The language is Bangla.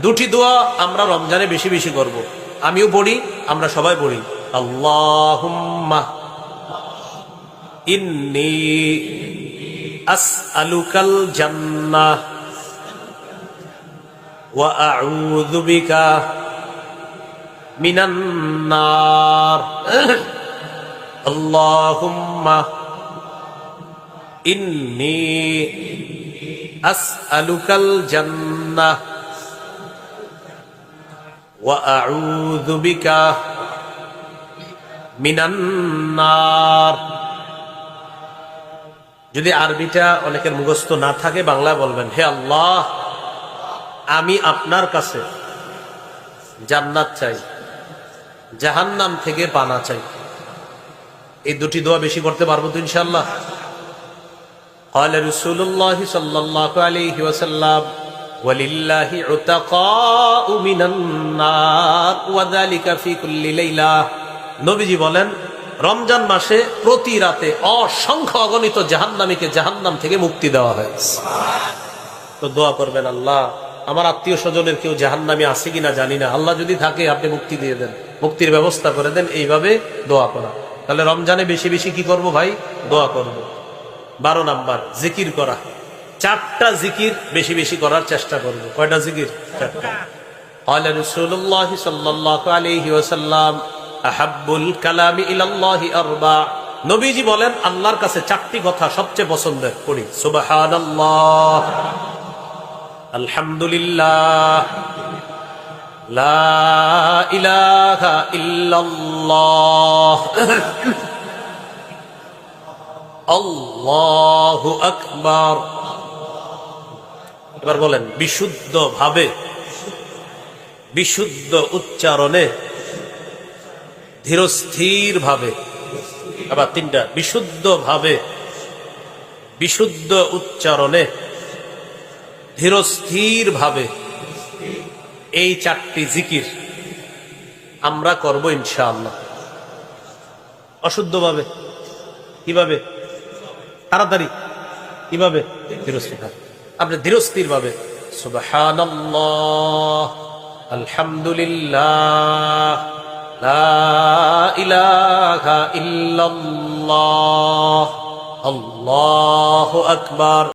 দুটি দোয়া আমরা রমজানে বেশি বেশি করব। আমিও পড়ি, আমরা সবাই পড়ি। আল্লাহুম্মা ইন্নী আসআলুকাল জান্নাহ ওয়া আউযু বিকা মিনান নার। আল্লাহুম্মা ইন্নী আসআলুকাল জান্নাহ ওয়া আউযু বিকা মিনান নার। যদি আরবিটা অনেকের মুখস্থ না থাকে, বাংলা বলবেন, হে আল্লাহ, আমি আপনার কাছে জান্নাত চাই, জাহান্নাম থেকে পানা চাই। এই দুটি দোয়া বেশি করতে পারবো তো ইনশাআল্লাহ? قال رسول الله صلى الله عليه وسلم ولله عتقاء من النار وذلك في كل ليلة। নবীজি বলেন, রমজান মাসে প্রতি রাতে অসংখ্য অগণিত জাহান্নামীকে জাহান্নাম থেকে মুক্তি দেওয়া হয়। তো দোয়া করবেন, আল্লাহ আমার আত্মীয় স্বজনের কেউ জাহান্নামী আছে কিনা জানি না, আল্লাহ যদি থাকে আপনি মুক্তি দিয়ে দেন, মুক্তির ব্যবস্থা করে দেন। এইভাবে দোয়া করা। তাহলে রমজানে বেশি বেশি কি করব ভাই? দোয়া করব। 12 নাম্বার, জিকির করা। 4টা জিকির বেশি বেশি করার চেষ্টা করব। কয়টা জিকির? 4টা। قال رسول الله صلى الله عليه وسلم আহাব্বুল কালামি ইলাল্লাহি আরবা। নবীজি বলেন, আল্লাহর কাছে 4টি কথা সবচেয়ে পছন্দের। পড়ি, সুবহানাল্লাহ, আলহামদুলিল্লাহ, লা ইলাহা ইল্লাল্লাহ, আল্লাহু আকবার। এবার বলেন, বিশুদ্ধ ভাবে, বিশুদ্ধ উচ্চারণে, ধীরস্থির ভাবে। আবার 3টা, বিশুদ্ধ ভাবে, বিশুদ্ধ উচ্চারণে, ধীরস্থির ভাবে। এই 4টি জিকির আমরা করব ইনশাআল্লাহ। অশুদ্ধ ভাবে কিভাবে? তাড়াতাড়ি কিভাবে? ধীরস্থির ভাবে। আপনি ধীরস্থির ভাবে সুবহানাল্লাহ, আলহামদুলিল্লাহ, লা ইলাহা ইল্লাল্লাহ, আল্লাহু আকবার।